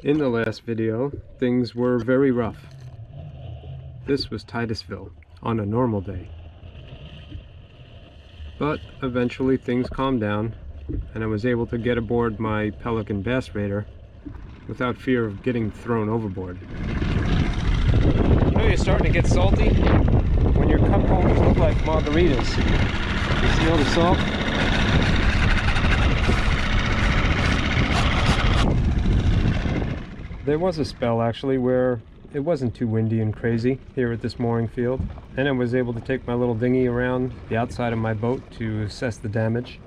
In the last video, things were very rough. This was Titusville on a normal day. But eventually things calmed down and I was able to get aboard my Pelican bass raider without fear of getting thrown overboard. You know you're starting to get salty when your cup holders look like margaritas. You see all the salt? There was a spell actually where it wasn't too windy and crazy here at this mooring field, and I was able to take my little dinghy around the outside of my boat to assess the damage.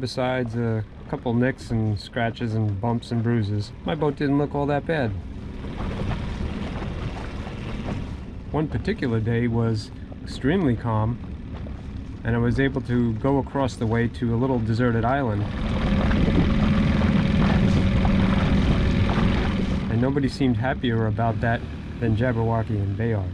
Besides a couple nicks and scratches and bumps and bruises, my boat didn't look all that bad. One particular day was extremely calm, and I was able to go across the way to a little deserted island. And nobody seemed happier about that than Jabberwocky and Bayard.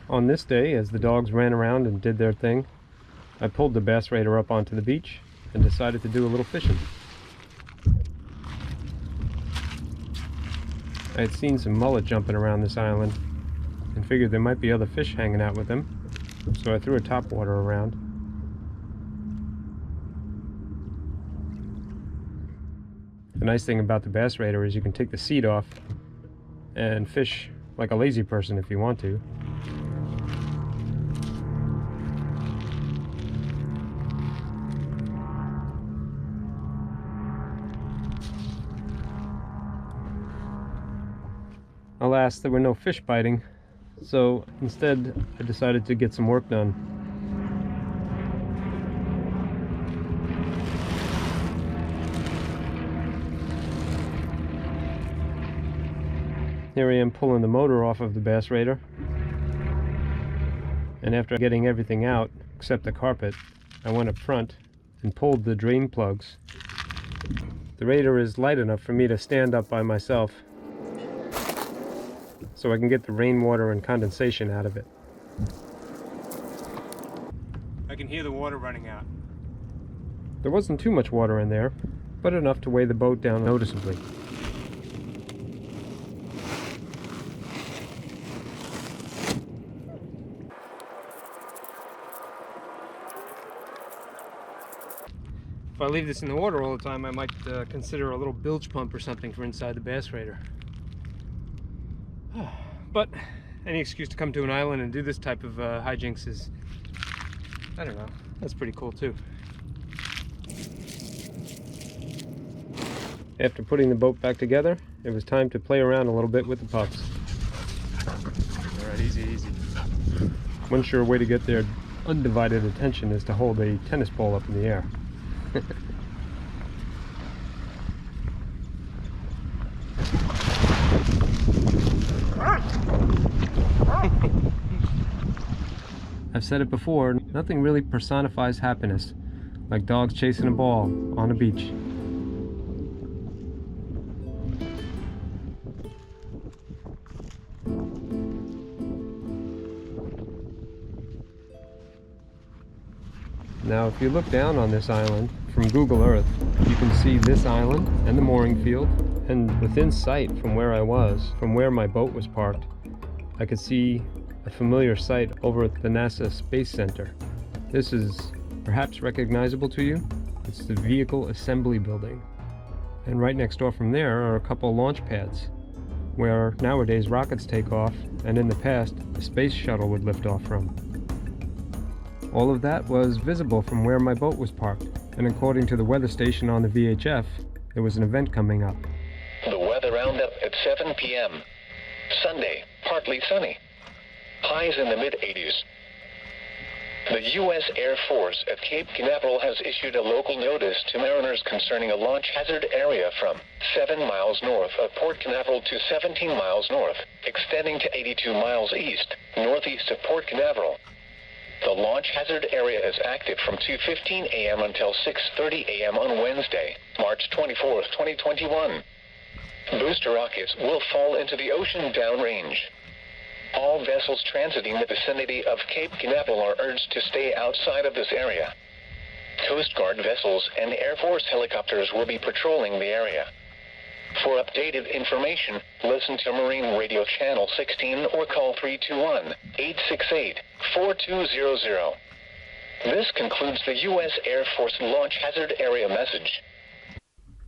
On this day, as the dogs ran around and did their thing, I pulled the bass raider up onto the beach and decided to do a little fishing. I had seen some mullet jumping around this island and figured there might be other fish hanging out with them, so I threw a topwater around. The nice thing about the bass raider is you can take the seat off and fish like a lazy person if you want to. Alas, there were no fish biting, so instead I decided to get some work done. Here I am pulling the motor off of the bass raider, and after getting everything out except the carpet, I went up front and pulled the drain plugs. The raider is light enough for me to stand up by myself, so I can get the rainwater and condensation out of it. I can hear the water running out. There wasn't too much water in there, but enough to weigh the boat down noticeably. If I leave this in the water all the time, I might consider a little bilge pump or something for inside the bass raider. But any excuse to come to an island and do this type of hijinks is, I don't know, that's pretty cool too. After putting the boat back together, it was time to play around a little bit with the pups. Alright, easy, easy. One sure way to get their undivided attention is to hold a tennis ball up in the air. I've said it before, nothing really personifies happiness like dogs chasing a ball on a beach. Now, if you look down on this island from Google Earth, you can see this island and the mooring field, and within sight from where I was, from where my boat was parked, I could see a familiar sight over at the NASA Space Center. This is perhaps recognizable to you. It's the Vehicle Assembly Building. And right next door from there are a couple launch pads where nowadays rockets take off, and in the past a space shuttle would lift off from. All of that was visible from where my boat was parked, and according to the weather station on the VHF, there was an event coming up. The weather roundup at 7 p.m. Sunday, partly sunny. Highs in the mid-80s. The U.S. Air Force at Cape Canaveral has issued a local notice to mariners concerning a launch hazard area from 7 miles north of Port Canaveral to 17 miles north, extending to 82 miles east, northeast of Port Canaveral. The launch hazard area is active from 2:15 a.m. until 6:30 a.m. on Wednesday, March 24th, 2021. Booster rockets will fall into the ocean downrange. All vessels transiting the vicinity of Cape Canaveral are urged to stay outside of this area. Coast Guard vessels and Air Force helicopters will be patrolling the area. For updated information, listen to Marine Radio Channel 16 or call 321-868-4200. This concludes the U.S. Air Force Launch Hazard Area message.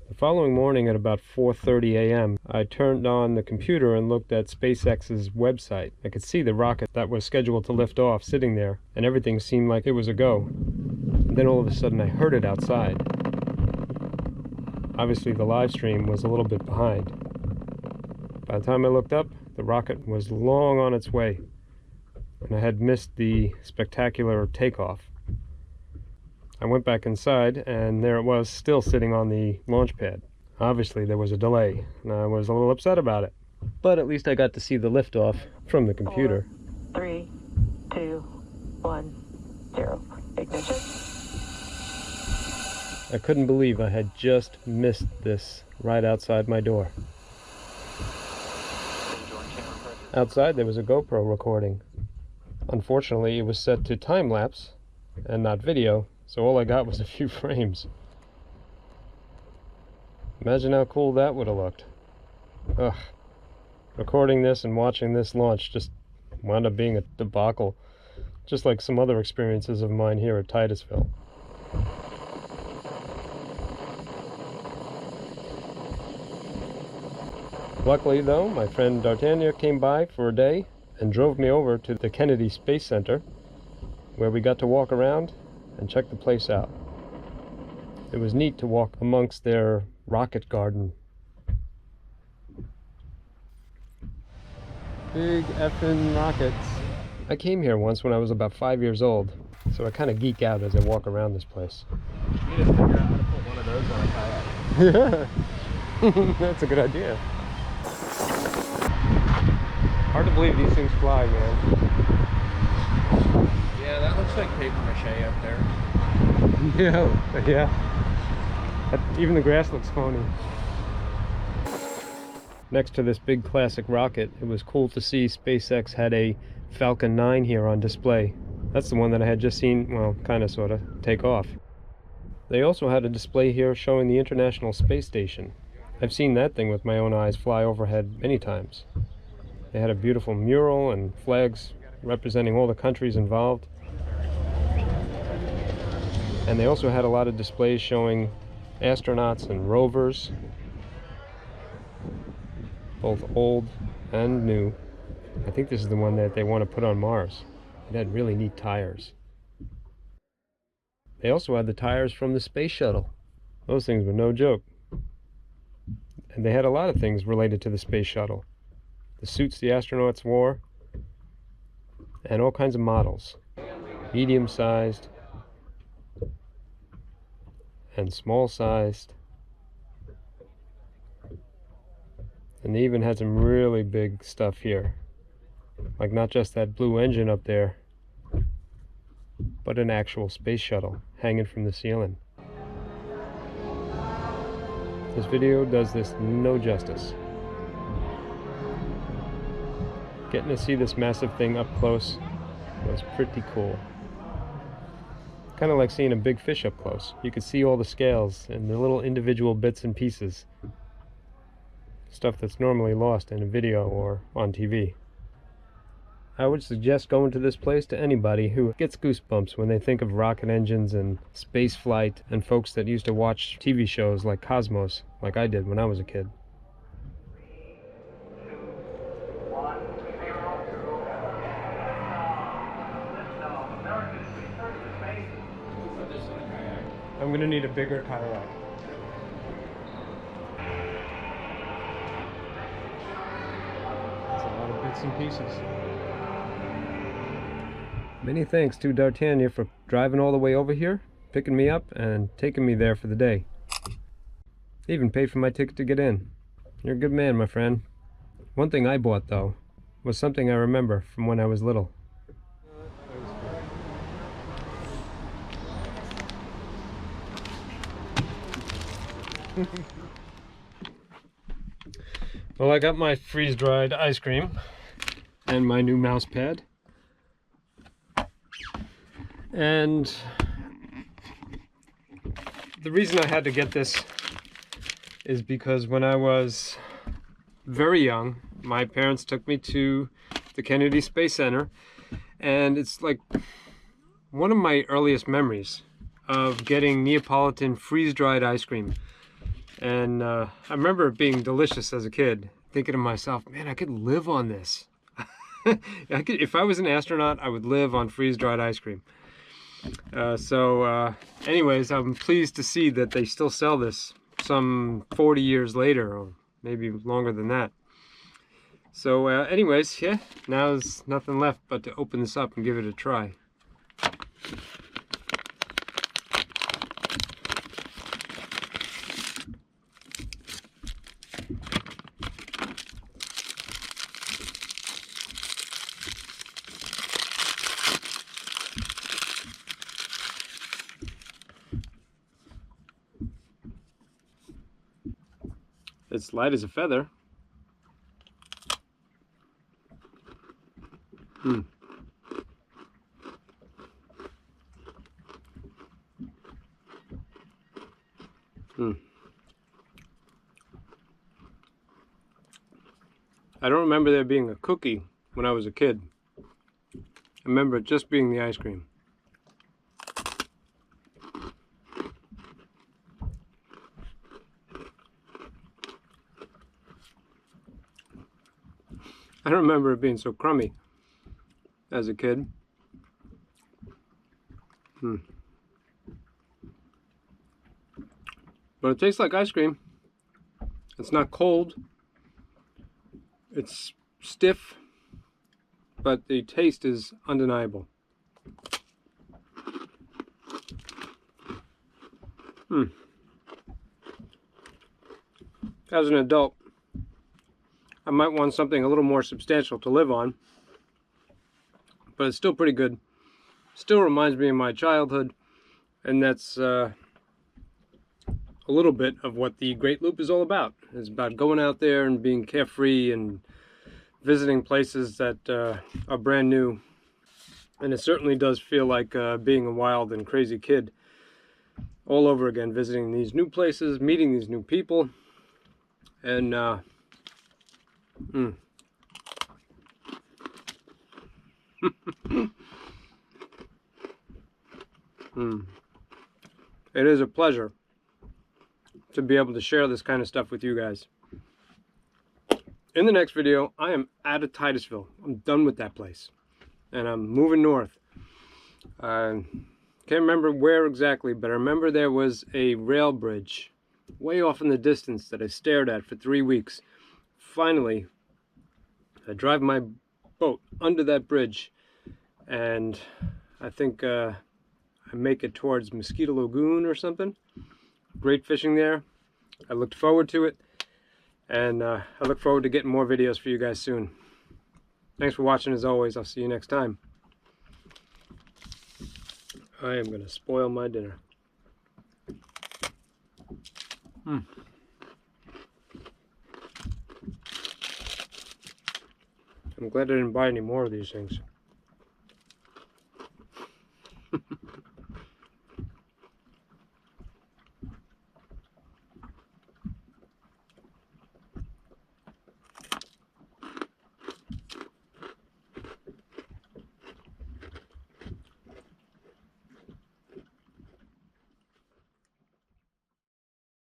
The following morning at about 4:30 a.m., I turned on the computer and looked at SpaceX's website. I could see the rocket that was scheduled to lift off sitting there, and everything seemed like it was a go. And then all of a sudden I heard it outside. Obviously the live stream was a little bit behind. By the time I looked up, the rocket was long on its way, and I had missed the spectacular takeoff. I went back inside, and there it was, still sitting on the launch pad. Obviously there was a delay, and I was a little upset about it. But at least I got to see the liftoff from the computer. 4, 3, 2, 1, 0. Ignition. I couldn't believe I had just missed this right outside my door. Outside there was a GoPro recording. Unfortunately, it was set to time-lapse and not video, so all I got was a few frames. Imagine how cool that would have looked. Ugh. Recording this and watching this launch just wound up being a debacle, just like some other experiences of mine here at Titusville. Luckily though, my friend D'Artagnan came by for a day and drove me over to the Kennedy Space Center, where we got to walk around and check the place out. It was neat to walk amongst their rocket garden. Big effing rockets. I came here once when I was about 5 years old, so I kind of geek out as I walk around this place. You need to figure out how to put one of those on a kayak. Yeah, that's a good idea. Hard to believe these things fly, man. Yeah, that looks like paper mache up there. Yeah. Even the grass looks phony. Next to this big classic rocket, it was cool to see SpaceX had a Falcon 9 here on display. That's the one that I had just seen, well, kind of, sort of, take off. They also had a display here showing the International Space Station. I've seen that thing with my own eyes fly overhead many times. They had a beautiful mural and flags representing all the countries involved. And they also had a lot of displays showing astronauts and rovers, both old and new. I think this is the one that they want to put on Mars. It had really neat tires. They also had the tires from the space shuttle. Those things were no joke. And they had a lot of things related to the space shuttle. The suits the astronauts wore, and all kinds of models. Medium-sized and small-sized. And they even had some really big stuff here. Like not just that blue engine up there, but an actual space shuttle hanging from the ceiling. This video does this no justice. Getting to see this massive thing up close was pretty cool. Kind of like seeing a big fish up close. You could see all the scales and the little individual bits and pieces. Stuff that's normally lost in a video or on TV. I would suggest going to this place to anybody who gets goosebumps when they think of rocket engines and space flight and folks that used to watch TV shows like Cosmos, like I did when I was a kid. I'm going to need a bigger kayak. That's a lot of bits and pieces. Many thanks to D'Artagnan for driving all the way over here, picking me up, and taking me there for the day. He even paid for my ticket to get in. You're a good man, my friend. One thing I bought, though, was something I remember from when I was little. Well, I got my freeze-dried ice cream and my new mouse pad. And the reason I had to get this is because when I was very young, my parents took me to the Kennedy Space Center, and it's like one of my earliest memories of getting Neapolitan freeze-dried ice cream. And I remember it being delicious as a kid, thinking to myself, man, I could live on this. If I was an astronaut, I would live on freeze-dried ice cream. Anyways, I'm pleased to see that they still sell this some 40 years later, or maybe longer than that. So anyways, yeah, now there's nothing left but to open this up and give it a try. It's light as a feather. I don't remember there being a cookie when I was a kid. I remember it just being the ice cream. I don't remember it being so crummy as a kid. But it tastes like ice cream. It's not cold. It's stiff, but the taste is undeniable. As an adult, I might want something a little more substantial to live on, but it's still pretty good. Still reminds me of my childhood, and that's a little bit of what the Great Loop is all about. It's about going out there and being carefree and visiting places that are brand new. And it certainly does feel like being a wild and crazy kid all over again, visiting these new places, meeting these new people, and It is a pleasure to be able to share this kind of stuff with you guys. In the next video, I am out of Titusville. I'm done with that place, and I'm moving north. Can't remember where exactly, but I remember there was a rail bridge way off in the distance that I stared at for 3 weeks. Finally, I drive my boat under that bridge, and I think I make it towards Mosquito Lagoon or something. Great fishing there. I looked forward to it, and I look forward to getting more videos for you guys soon. Thanks for watching as always. I'll see you next time. I am going to spoil my dinner. I'm glad I didn't buy any more of these things.